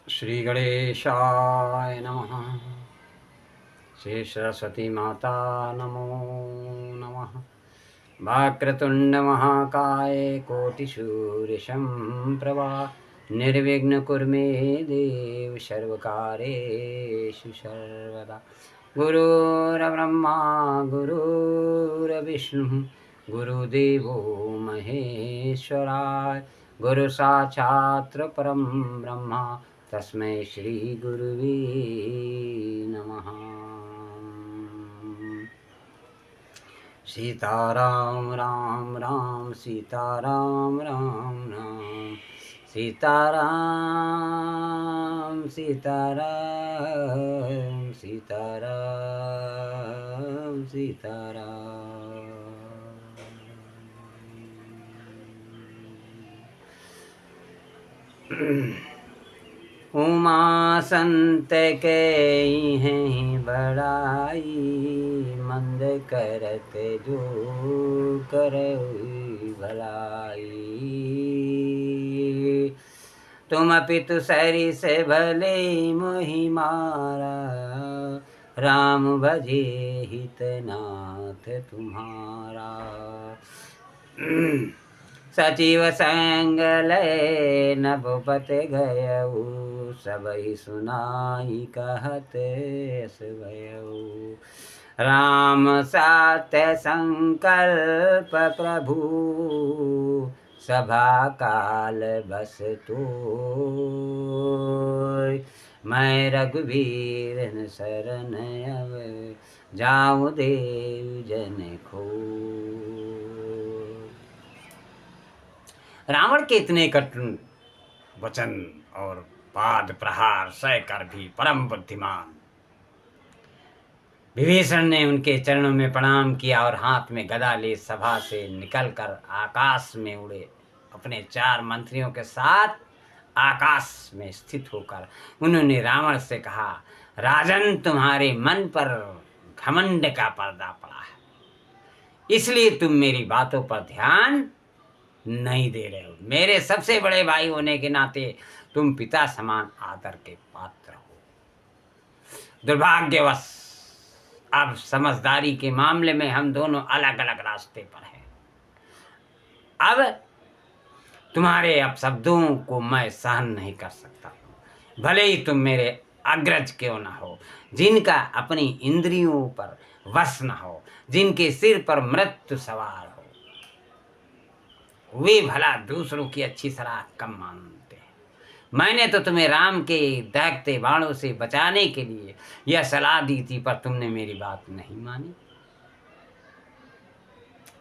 श्री गणेशाय नमः। श्री सरस्वती माता नमो नमः। वक्रतुंड महाकाय कोटिसूर्यशं प्रभा निर्विघ्न कुरु मे देव सर्वकारेषु सर्वदा। गुरुर्ब्रह्मा गुरुर्विष्णु गुरुदेवो महेश्वराय गुरु साक्षात् परं ब्रह्म तस्मै श्री गुरुवे नमः। सीताराम राम राम सीताराम राम राम सीताराम सीताराम सीताराम सीताराम। उमा संत के हैं बड़ाई मंद करत जो करई भलाई। तुम पितु सरि से भले मोहि मारा राम भजे हितनाथ तुम्हारा। सचिव संग लय नभपत गयऊ सबहि सुनाई कहत यस भयऊ। राम सत्य संकल्प प्रभु सभा काल बस तोय। मैं रघुवीर शरण अब जाऊं देव जन खो। रावण के इतने कठिन वचन और पाद प्रहार सहकर भी परम बुद्धिमान विभीषण ने उनके चरणों में प्रणाम किया और हाथ में गदा ले सभा से निकलकर आकाश में उड़े। अपने 4 मंत्रियों के साथ आकाश में स्थित होकर उन्होंने रावण से कहा, राजन तुम्हारे मन पर घमंड का पर्दा पड़ा है, इसलिए तुम मेरी बातों पर ध्यान नहीं दे रहे हो। मेरे सबसे बड़े भाई होने के नाते तुम पिता समान आदर के पात्र हो। दुर्भाग्यवश अब समझदारी के मामले में हम दोनों अलग अलग रास्ते पर हैं। अब तुम्हारे अपशब्दों को मैं सहन नहीं कर सकता। भले ही तुम मेरे अग्रज क्यों न हो, जिनका अपनी इंद्रियों पर वश न हो, जिनके सिर पर मृत्यु सवार हो, वे भला दूसरों की अच्छी सलाह कम मानते हैं। मैंने तो तुम्हें राम के दहकते बाणों से बचाने के लिए यह सलाह दी थी, पर तुमने मेरी बात नहीं मानी।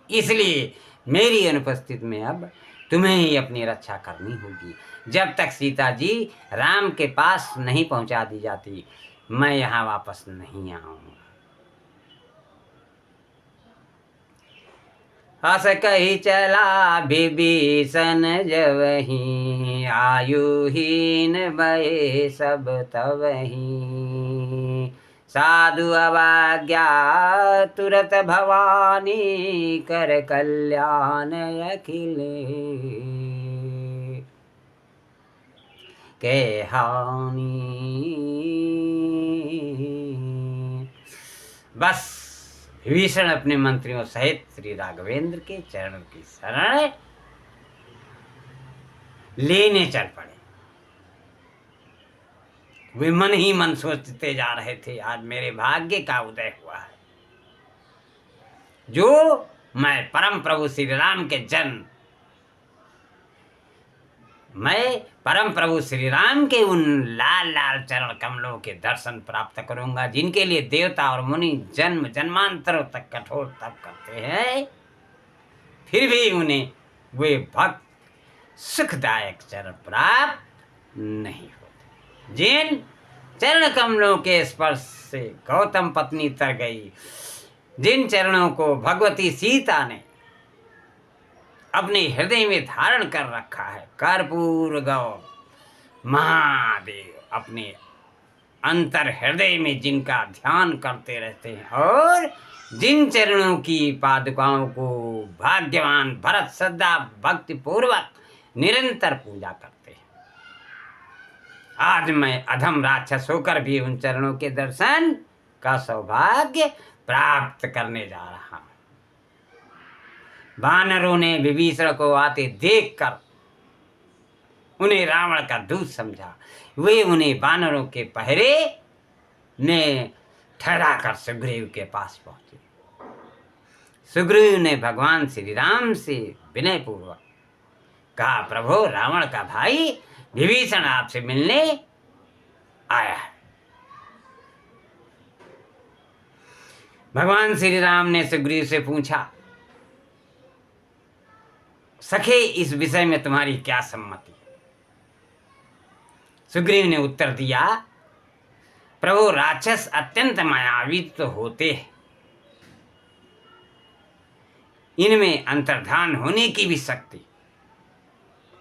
इसलिए मेरी अनुपस्थिति में अब तुम्हें ही अपनी रक्षा करनी होगी। जब तक सीता जी राम के पास नहीं पहुंचा दी जाती, मैं यहाँ वापस नहीं आऊंगा। हस कही चला विभीषण जवहीं, आयुहीन भये सब तवहीं। साधु अवज्ञा तुरत भवानी, कर कल्याण अखिले के हानि। बस विभीषण अपने मंत्रियों सहित श्री राघवेंद्र के चरणों की शरण लेने चल पड़े। वे मन ही मन सोचते जा रहे थे, आज मेरे भाग्य का उदय हुआ है, जो मैं परम प्रभु श्री राम के जन्म, मैं परम प्रभु श्री राम के उन लाल लाल चरण कमलों के दर्शन प्राप्त करूंगा, जिनके लिए देवता और मुनि जन्म जन्मांतरों तक कठोर तप करते हैं, फिर भी उन्हें वे भक्त सुखदायक चरण प्राप्त नहीं होते। जिन चरण कमलों के स्पर्श से गौतम पत्नी तर गई, जिन चरणों को भगवती सीता ने अपने हृदय में धारण कर रखा है, कर्पूर गौ महादेव अपने अंतर हृदय में जिनका ध्यान करते रहते हैं, और जिन चरणों की पादुकाओं को भाग्यवान भरत श्रद्धा भक्ति पूर्वक निरंतर पूजा करते हैं, आज मैं अधम राक्षस होकर भी उन चरणों के दर्शन का सौभाग्य प्राप्त करने जा रहा हूं। वानरों ने विभीषण को आते देखकर उन्हें रावण का दूत समझा। वे उन्हें वानरों के पहरे ने ठहराकर सुग्रीव के पास पहुंचे। सुग्रीव ने भगवान श्री राम से विनयपूर्वक कहा, प्रभु, रावण का भाई विभीषण आपसे मिलने आया है। भगवान श्री राम ने सुग्रीव से पूछा, सखे, इस विषय में तुम्हारी क्या सम्मति है? सुग्रीव ने उत्तर दिया, प्रभु, राक्षस अत्यंत मायावी तो होते हैं, इनमें अंतर्धान होने की भी शक्ति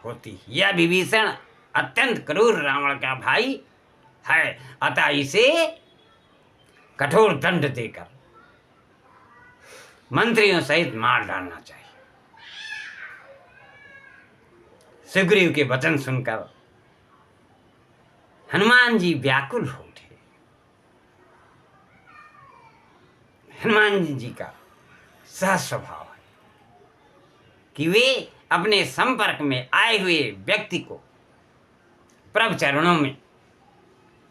होती। यह विभीषण अत्यंत क्रूर रावण का भाई है, अतः इसे कठोर दंड देकर मंत्रियों सहित मार डालना चाहिए। सुग्रीव के वचन सुनकर हनुमान जी व्याकुल हो उठे। हनुमान जी का सहज स्वभाव है कि वे अपने संपर्क में आए हुए व्यक्ति को प्रभु चरणों में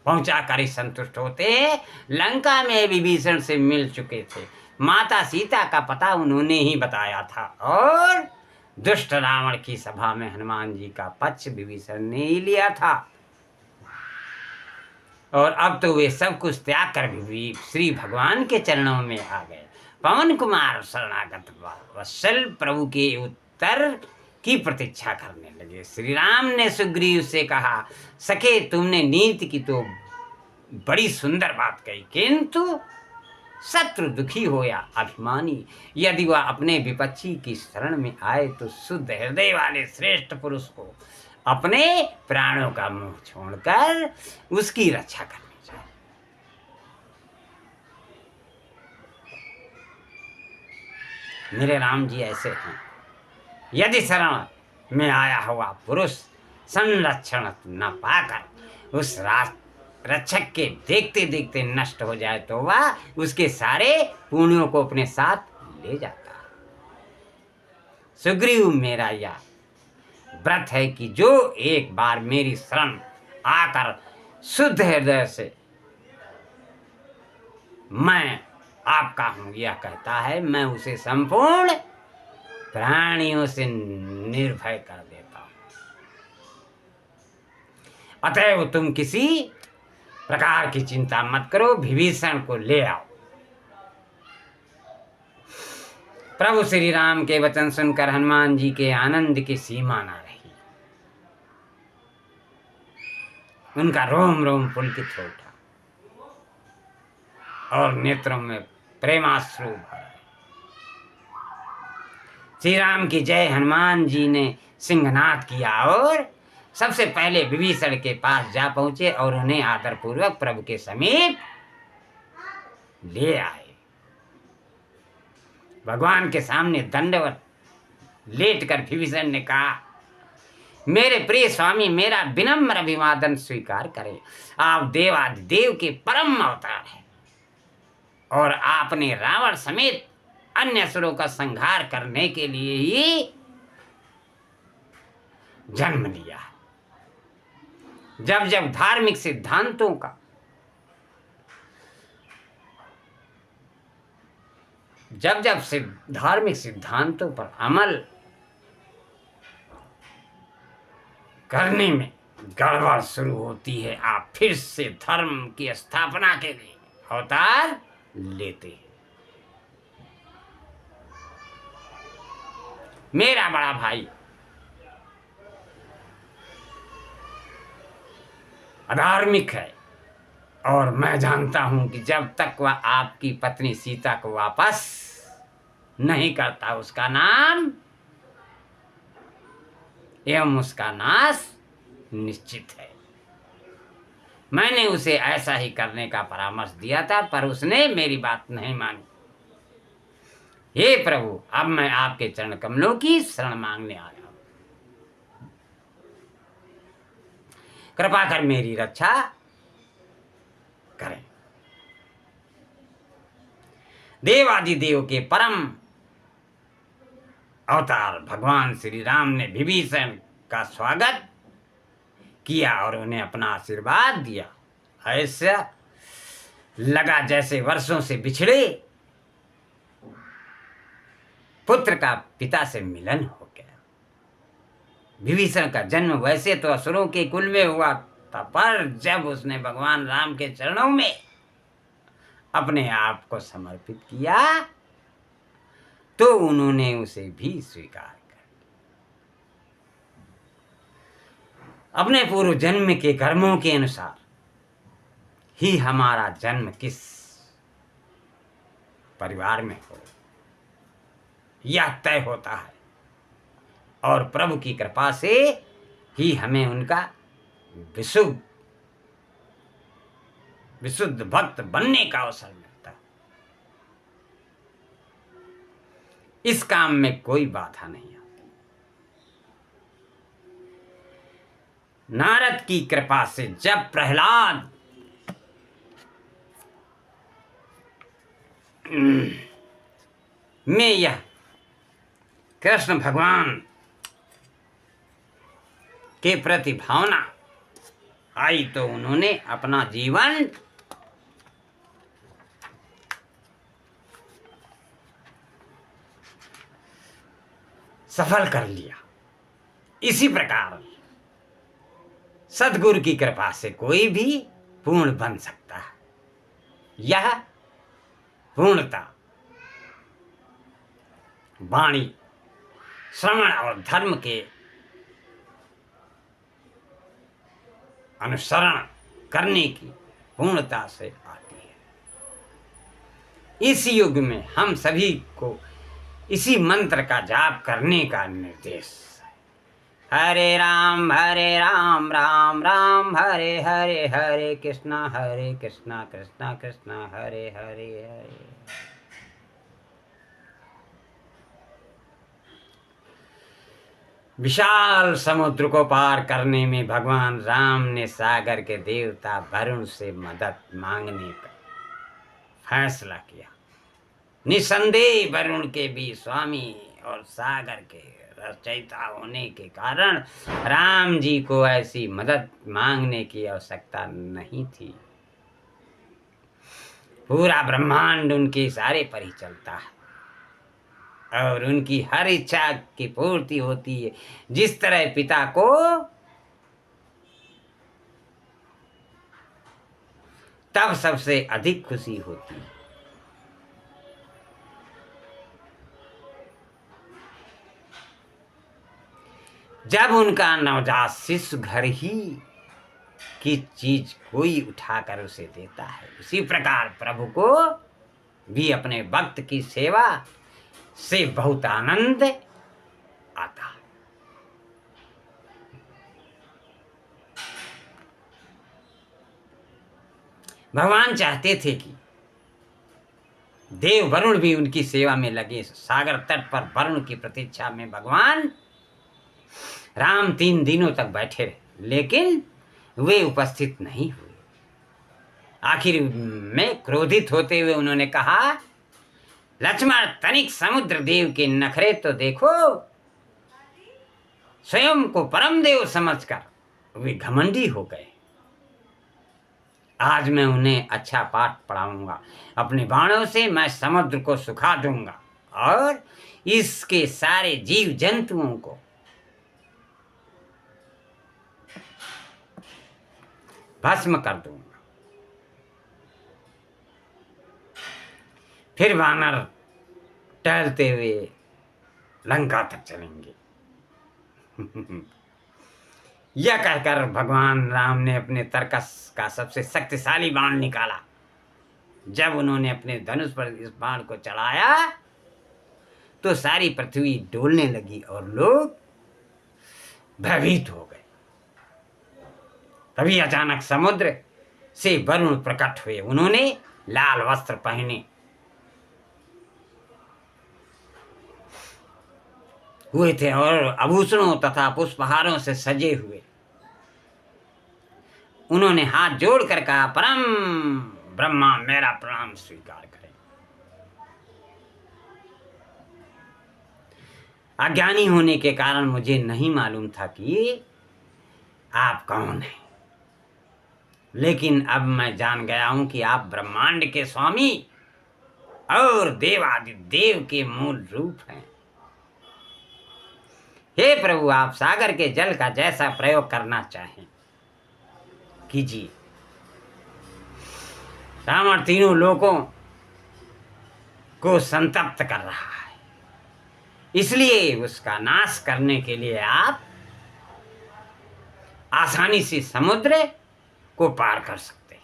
पहुंचाकर ही संतुष्ट होते हैं। लंका में विभीषण से मिल चुके थे, माता सीता का पता उन्होंने ही बताया था, और दुष्ट रावण की सभा में हनुमान जी का पक्ष विभीषण ने ही लिया था। और अब तो वे सब कुछ त्याग कर भी श्री भगवान के चरणों में आ गए। पवन कुमार शरणागत वत्सल प्रभु के उत्तर की प्रतीक्षा करने लगे। श्री राम ने सुग्रीव से कहा, सखे, तुमने नीति की तो बड़ी सुंदर बात कही, किंतु शत्रु दुखी हो या अभिमानी, यदि वह अपने विपक्षी की शरण में आए तो शुद्ध हृदय वाले श्रेष्ठ पुरुष को अपने प्राणों का मुंह छोड़कर उसकी रक्षा करनी चाहिए। मेरे राम जी ऐसे हैं, यदि शरण में आया हुआ पुरुष संरक्षण न पाकर उस रक्षक के देखते देखते नष्ट हो जाए तो वह उसके सारे पुण्यों को अपने साथ ले जाता है। सुग्रीव, मेरा यह व्रत है कि जो एक बार मेरी शरण आकर शुद्ध हृदय से मैं आपका हूं यह कहता है, मैं उसे संपूर्ण प्राणियों से निर्भय कर देता हूं। अतएव तुम किसी प्रकार की चिंता मत करो, विभीषण को ले आओ। प्रभु श्री राम के वचन सुनकर हनुमान जी के आनंद की सीमा न रही। उनका रोम रोम पुलकित हो उठा और नेत्रों में प्रेमाश्रु भर। श्री राम की जय। हनुमान जी ने सिंहनाद किया और सबसे पहले विभीषण के पास जा पहुंचे और उन्हें आदरपूर्वक प्रभु के समीप ले आए। भगवान के सामने दंडवत लेटकर विभीषण ने कहा, मेरे प्रिय स्वामी, मेरा विनम्र अभिवादन स्वीकार करें। आप देवादिदेव के परम अवतार हैं और आपने रावण समेत अन्य असुरों का संहार करने के लिए ही जन्म लिया है। जब जब धार्मिक सिद्धांतों पर अमल करने में गड़बड़ शुरू होती है, आप फिर से धर्म की स्थापना के लिए अवतार लेते हैं। मेरा बड़ा भाई अधार्मिक है और मैं जानता हूं कि जब तक वह आपकी पत्नी सीता को वापस नहीं करता उसका नाम एवं उसका नाश निश्चित है। मैंने उसे ऐसा ही करने का परामर्श दिया था, पर उसने मेरी बात नहीं मानी। हे प्रभु, अब मैं आपके चरण कमलों की शरण मांगने आया हूं। कृपा कर मेरी रक्षा करें। देवादिदेव के परम अवतार भगवान श्री राम ने विभीषण का स्वागत किया और उन्हें अपना आशीर्वाद दिया। ऐसा लगा जैसे वर्षों से बिछड़े पुत्र का पिता से मिलन हो गया। विभीषण का जन्म वैसे तो असुरों के कुल में हुआ था, पर जब उसने भगवान राम के चरणों में अपने आप को समर्पित किया तो उन्होंने उसे भी स्वीकार कर लिया। अपने पूर्व जन्म के कर्मों के अनुसार ही हमारा जन्म किस परिवार में हो यह तय होता है, और प्रभु की कृपा से ही हमें उनका विशुद्ध भक्त बनने का अवसर मिलता है। इस काम में कोई बाधा नहीं आती। नारद की कृपा से जब प्रहलाद में यह कृष्ण भगवान के प्रति भावना आई तो उन्होंने अपना जीवन सफल कर लिया। इसी प्रकार सद्गुरु की कृपा से कोई भी पूर्ण बन सकता है। यह पूर्णता वाणी, श्रवण और धर्म के अनुसरण करने की पूर्णता से आती है। इस युग में हम सभी को इसी मंत्र का जाप करने का निर्देश है। हरे राम राम राम हरे हरे, हरे कृष्णा कृष्णा कृष्णा हरे हरे हरे। विशाल समुद्र को पार करने में भगवान राम ने सागर के देवता वरुण से मदद मांगने का फैसला किया। निसंदेह वरुण के भी स्वामी और सागर के रचयिता होने के कारण राम जी को ऐसी मदद मांगने की आवश्यकता नहीं थी। पूरा ब्रह्मांड उनके इशारे पर ही चलता है और उनकी हर इच्छा की पूर्ति होती है। जिस तरह पिता को तब सबसे अधिक खुशी होती है जब उनका नवजात शिशु घर ही की चीज कोई उठाकर उसे देता है। उसी प्रकार प्रभु को भी अपने भक्त की सेवा से बहुत आनंद आता है। भगवान चाहते थे कि देव वरुण भी उनकी सेवा में लगे। सागर तट पर वरुण की प्रतीक्षा में भगवान राम 3 दिनों तक बैठे रहे, लेकिन वे उपस्थित नहीं हुए। आखिर में क्रोधित होते हुए उन्होंने कहा, लक्ष्मण, तनिक समुद्र देव के नखरे तो देखो। स्वयं को परम देव समझकर वे घमंडी हो गए। आज मैं उन्हें अच्छा पाठ पढ़ाऊंगा। अपने बाणों से मैं समुद्र को सुखा दूंगा और इसके सारे जीव जंतुओं को भस्म कर दूंगा। फिर वानर टहलते हुए लंका तक चलेंगे। यह कहकर भगवान राम ने अपने तरकस का सबसे शक्तिशाली बाण निकाला। जब उन्होंने अपने धनुष पर इस बाण को चढ़ाया तो सारी पृथ्वी डोलने लगी और लोग भयभीत हो गए। तभी अचानक समुद्र से वरुण प्रकट हुए। उन्होंने लाल वस्त्र पहने हुए थे और आभूषणों तथा पुष्पहारों से सजे हुए उन्होंने हाथ जोड़कर कहा, परम ब्रह्मा मेरा प्रणाम स्वीकार करें। अज्ञानी होने के कारण मुझे नहीं मालूम था कि आप कौन हैं, लेकिन अब मैं जान गया हूं कि आप ब्रह्मांड के स्वामी और देवादिदेव के मूल रूप हैं। हे प्रभु, आप सागर के जल का जैसा प्रयोग करना चाहें कीजिए। रावण तीनों लोकों को संतप्त कर रहा है, इसलिए उसका नाश करने के लिए आप आसानी से समुद्र को पार कर सकते हैं।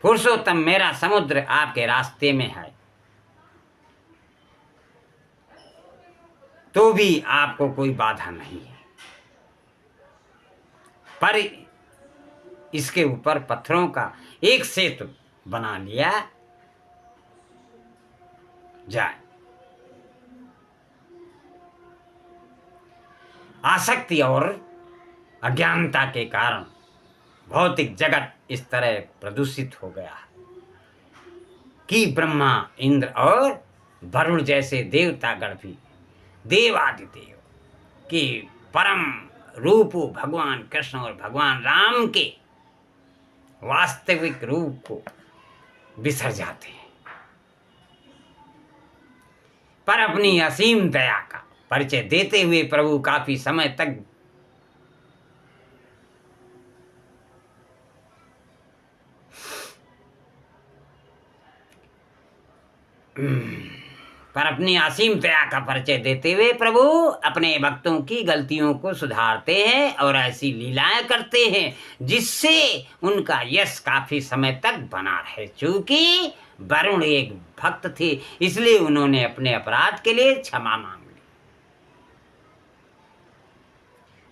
पुरुषोत्तम, मेरा समुद्र आपके रास्ते में है, तो भी आपको कोई बाधा नहीं है, पर इसके ऊपर पत्थरों का एक सेतु बना लिया जाए। आसक्ति और अज्ञानता के कारण भौतिक जगत इस तरह प्रदूषित हो गया है कि ब्रह्मा, इंद्र और वरुण जैसे देवतागण भी देवादिदेव के परम रूप भगवान कृष्ण और भगवान राम के वास्तविक रूप को बिसर जाते हैं। पर अपनी असीम दया का परिचय देते हुए प्रभु काफी समय तक प्रभु अपने भक्तों की गलतियों को सुधारते हैं और ऐसी लीलाएं करते हैं जिससे उनका यश काफी समय तक बना रहे। चूंकि वरुण एक भक्त थे, इसलिए उन्होंने अपने अपराध के लिए क्षमा मांग ली।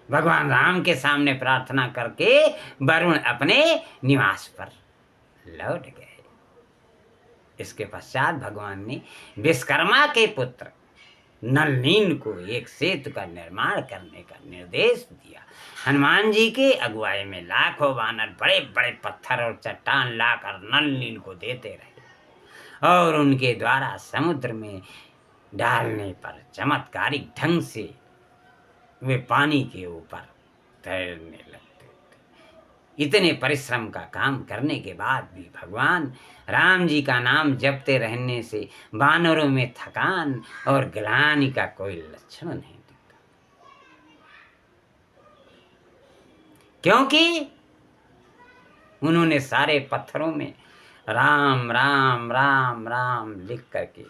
भगवान राम के सामने प्रार्थना करके वरुण अपने निवास पर लौट गए। इसके पश्चात भगवान ने विश्वकर्मा के पुत्र नल नील को एक सेतु का निर्माण करने का निर्देश दिया। हनुमान जी के अगुवाई में लाखों वानर बड़े बड़े पत्थर और चट्टान लाकर नल नील को देते रहे और उनके द्वारा समुद्र में डालने पर चमत्कारिक ढंग से वे पानी के ऊपर तैरने लगते थे। इतने परिश्रम का काम करने के बाद भी भगवान राम जी का नाम जपते रहने से वानरों में थकान और ग्लानि का कोई लक्षण नहीं दिखता, क्योंकि उन्होंने सारे पत्थरों में राम राम राम राम लिख करके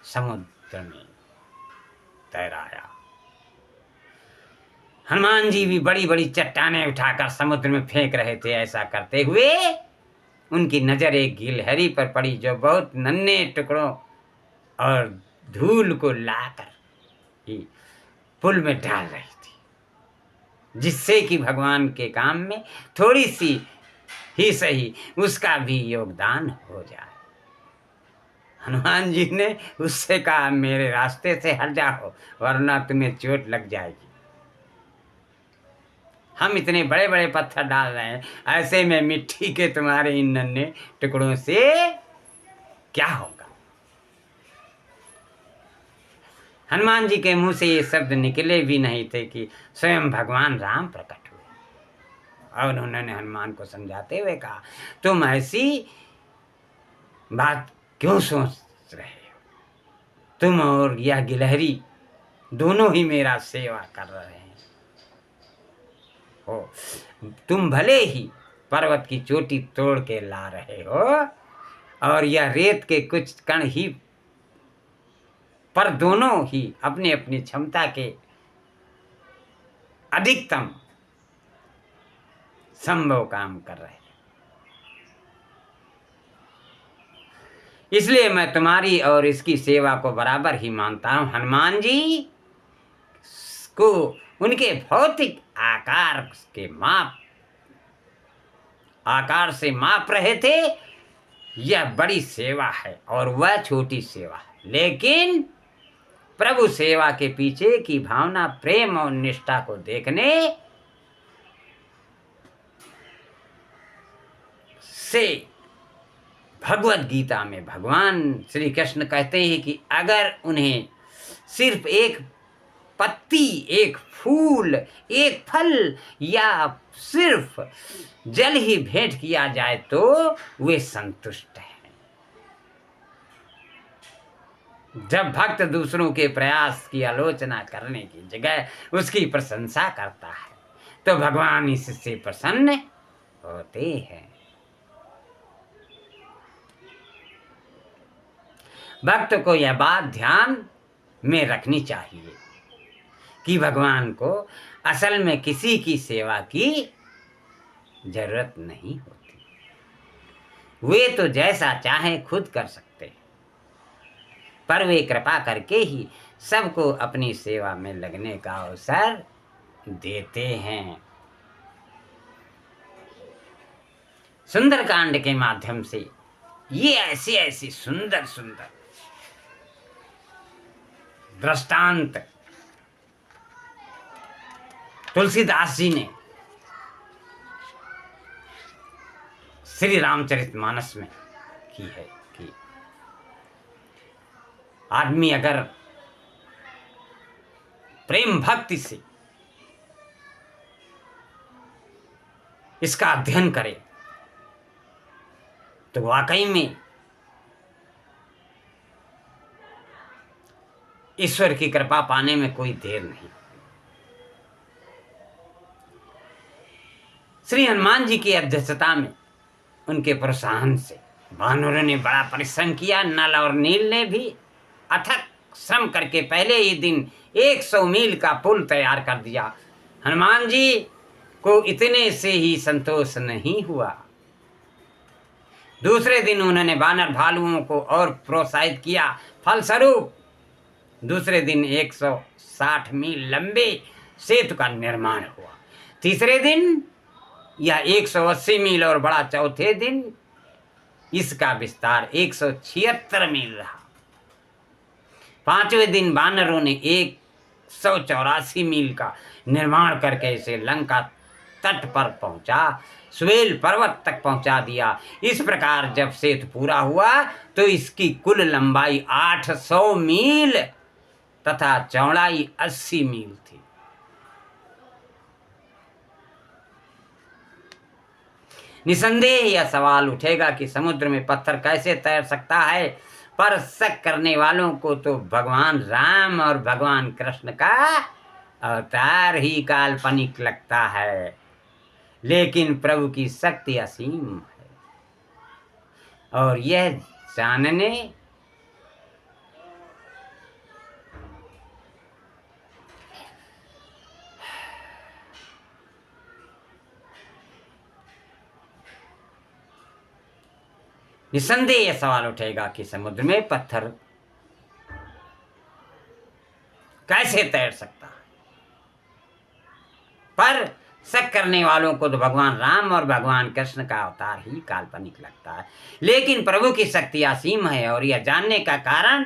समुद्र में तैराया। हनुमान जी भी बड़ी बड़ी चट्टानें उठाकर समुद्र में फेंक रहे थे। ऐसा करते हुए उनकी नजर एक गिलहरी पर पड़ी जो बहुत नन्हे टुकड़ों और धूल को लाकर ही पुल में डाल रही थी, जिससे कि भगवान के काम में थोड़ी सी ही सही उसका भी योगदान हो जाए। हनुमान जी ने उससे कहा, मेरे रास्ते से हट जाओ वरना तुम्हें चोट लग जाएगी। हम इतने बड़े बड़े पत्थर डाल रहे हैं, ऐसे में मिट्टी के तुम्हारे इन नन्हे टुकड़ों से क्या होगा। हनुमान जी के मुंह से ये शब्द निकले भी नहीं थे कि स्वयं भगवान राम प्रकट हुए और उन्होंने हनुमान को समझाते हुए कहा, तुम ऐसी बात क्यों सोच रहे हो? तुम और यह गिलहरी दोनों ही मेरा सेवा कर रहे हैं हो। तुम भले ही पर्वत की चोटी तोड़ के ला रहे हो और यह रेत के कुछ कण ही, पर दोनों ही अपनी अपनी क्षमता के अधिकतम संभव काम कर रहे हैं। इसलिए मैं तुम्हारी और इसकी सेवा को बराबर ही मानता हूं। हनुमान जी को उनके भौतिक आकार से माप रहे थे। यह बड़ी सेवा है और वह छोटी सेवा है, लेकिन प्रभु सेवा के पीछे की भावना, प्रेम और निष्ठा को देखने से भगवत गीता में भगवान श्री कृष्ण कहते हैं कि अगर उन्हें सिर्फ एक पत्ती, एक फूल, एक फल या सिर्फ जल ही भेंट किया जाए तो वे संतुष्ट हैं। जब भक्त दूसरों के प्रयास की आलोचना करने की जगह उसकी प्रशंसा करता है तो भगवान इससे प्रसन्न होते हैं। भक्त को यह बात ध्यान में रखनी चाहिए कि भगवान को असल में किसी की सेवा की जरूरत नहीं होती। वे तो जैसा चाहे खुद कर सकते हैं, पर वे कृपा करके ही सबको अपनी सेवा में लगने का अवसर देते हैं। सुंदरकांड के माध्यम से ये ऐसी ऐसी सुंदर सुंदर दृष्टांत तुलसीदास जी ने श्री रामचरितमानस में की है कि आदमी अगर प्रेम भक्ति से इसका अध्ययन करे तो वाकई में ईश्वर की कृपा पाने में कोई देर नहीं। श्री हनुमान जी की अध्यक्षता में उनके प्रोत्साहन से वानरों ने बड़ा परिश्रम किया। नल और नील ने भी अथक श्रम करके पहले ही दिन 100 मील का पुल तैयार कर दिया। हनुमान जी को इतने से ही संतोष नहीं हुआ। दूसरे दिन उन्होंने वानर भालुओं को और प्रोत्साहित किया। फलस्वरूप दूसरे दिन 160 मील लंबे सेतु का निर्माण हुआ। तीसरे दिन यह 180 मील और बड़ा चौथे दिन इसका विस्तार 176 मील रहा। पांचवें दिन वानरों ने 184 मील का निर्माण करके इसे लंका तट पर पहुंचा, स्वेल पर्वत तक पहुंचा दिया। इस प्रकार जब सेतु पूरा हुआ तो इसकी कुल लंबाई 800 मील तथा चौड़ाई 80 मील थी। निसंदेह यह सवाल उठेगा कि समुद्र में पत्थर कैसे तैर सकता है, पर शक करने वालों को तो भगवान राम और भगवान कृष्ण का अवतार ही काल्पनिक लगता है, लेकिन प्रभु की शक्ति असीम है। और यह जानने निसंदेह यह सवाल उठेगा कि समुद्र में पत्थर कैसे तैर सकता है, पर शक करने वालों को तो भगवान राम और भगवान कृष्ण का अवतार ही काल्पनिक लगता है, लेकिन प्रभु की शक्ति असीम है। और यह जानने का कारण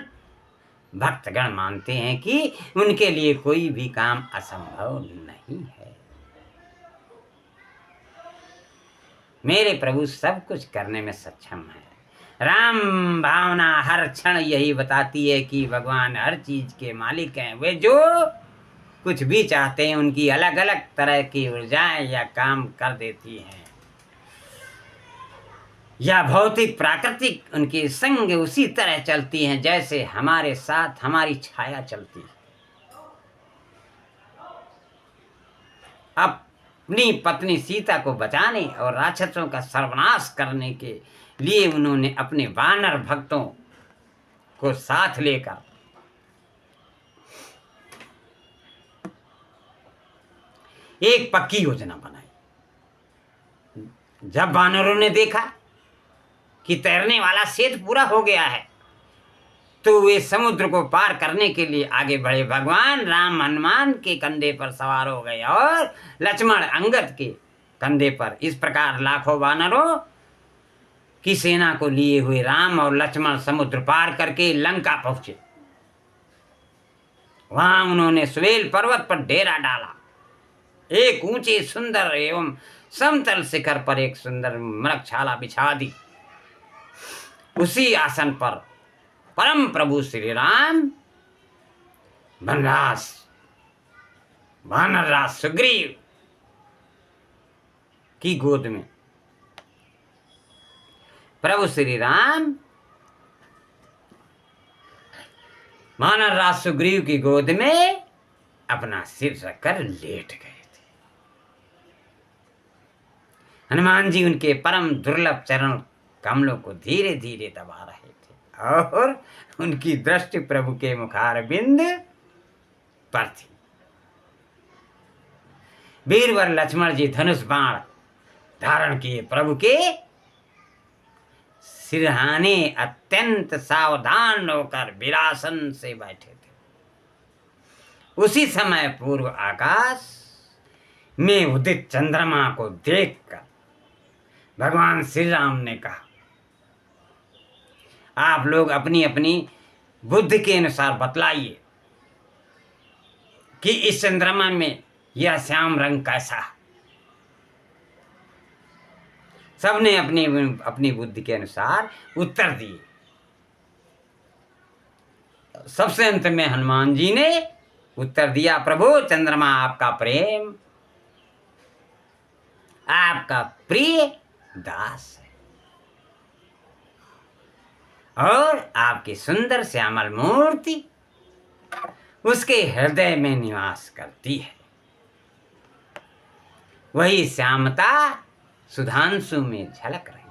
भक्तगण मानते हैं कि उनके लिए कोई भी काम असंभव नहीं है। मेरे प्रभु सब कुछ करने में सक्षम है। राम भावना हर क्षण यही बताती है कि भगवान हर चीज के मालिक हैं। वे जो कुछ भी चाहते हैं उनकी अलग अलग तरह की ऊर्जाएं या काम कर देती हैं, या भौतिक प्राकृतिक उनके संग उसी तरह चलती हैं जैसे हमारे साथ हमारी छाया चलती है। अपनी पत्नी सीता को बचाने और राक्षसों का सर्वनाश करने के लिए उन्होंने अपने वानर भक्तों को साथ लेकर एक पक्की योजना बनाई। जब वानरों ने देखा कि तैरने वाला सेतु पूरा हो गया है तो वे समुद्र को पार करने के लिए आगे बढ़े। भगवान राम हनुमान के कंधे पर सवार हो गए और लक्ष्मण अंगद के कंधे पर। इस प्रकार लाखों वानरों की सेना को लिए हुए राम और लक्ष्मण समुद्र पार करके लंका पहुंचे। वहां उन्होंने स्वेल पर्वत पर डेरा डाला एक ऊंचे सुंदर एवं समतल शिखर पर एक सुंदर मृगशाला बिछा दी। उसी आसन पर परम प्रभु श्री राम वनराज वानरराज सुग्रीव की गोद में, प्रभु श्री राम वानरराज सुग्रीव की गोद में अपना सिर रखकर लेट गए थे। हनुमान जी उनके परम दुर्लभ चरण कमलों को धीरे धीरे दबा रहे थे और उनकी दृष्टि प्रभु के मुखारबिंद पर थी। वीरवर लक्ष्मण जी धनुष बाण धारण किए प्रभु के सिरहाने अत्यंत सावधान होकर विरासन से बैठे थे। उसी समय पूर्व आकाश में उदित चंद्रमा को देखकर भगवान श्री राम ने कहा, आप लोग अपनी अपनी बुद्धि के अनुसार बतलाइए कि इस चंद्रमा में यह श्याम रंग कैसा है। सबने अपनी अपनी बुद्धि के अनुसार उत्तर दिए। सबसे अंत में हनुमान जी ने उत्तर दिया, प्रभु चंद्रमा आपका प्रेम, आपका प्रिय दास है और आपकी सुंदर श्यामल मूर्ति उसके हृदय में निवास करती है। वही श्यामता सुधांशु में झलक रही है।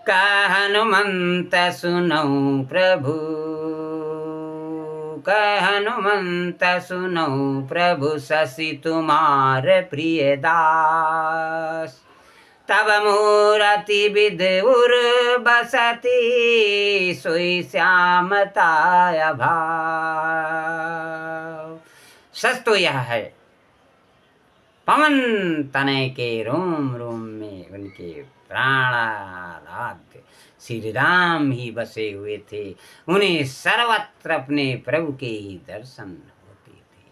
कह हनुमंत सुनऊ प्रभु, कह हनुमंत सुनऊ प्रभु शशि तुम्हार प्रिय दास। तब मूरति विदुर बसती सोई श्यामता अभाव। सच तो यह है, पवन तनय के रोम रोम में उनके प्राणाराध्य श्री राम ही बसे हुए थे। उन्हें सर्वत्र अपने प्रभु के ही दर्शन होते थे।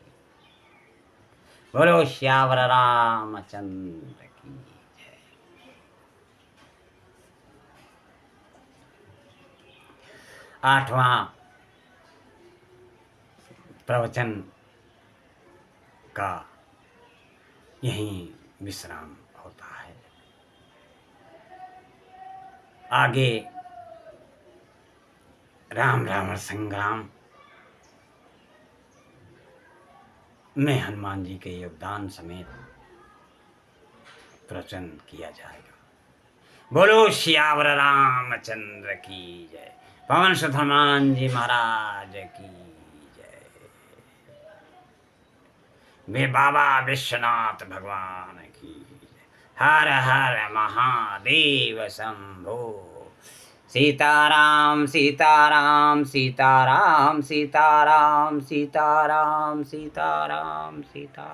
बोलो श्यावर रामचंद्र की जय। आठवां प्रवचन का यहीं विश्राम होता है। आगे राम रावण संग्राम में हनुमान जी के योगदान समेत प्रवचन किया जाएगा। बोलो श्यावर रामचंद्र की जय। पवन सुत हनुमान जी महाराज की जय। वे बाबा विश्वनाथ भगवान की जय। हर हर महादेव शंभो। सीताराम सीताराम सीताराम सीताराम सीताराम सीताराम सीता।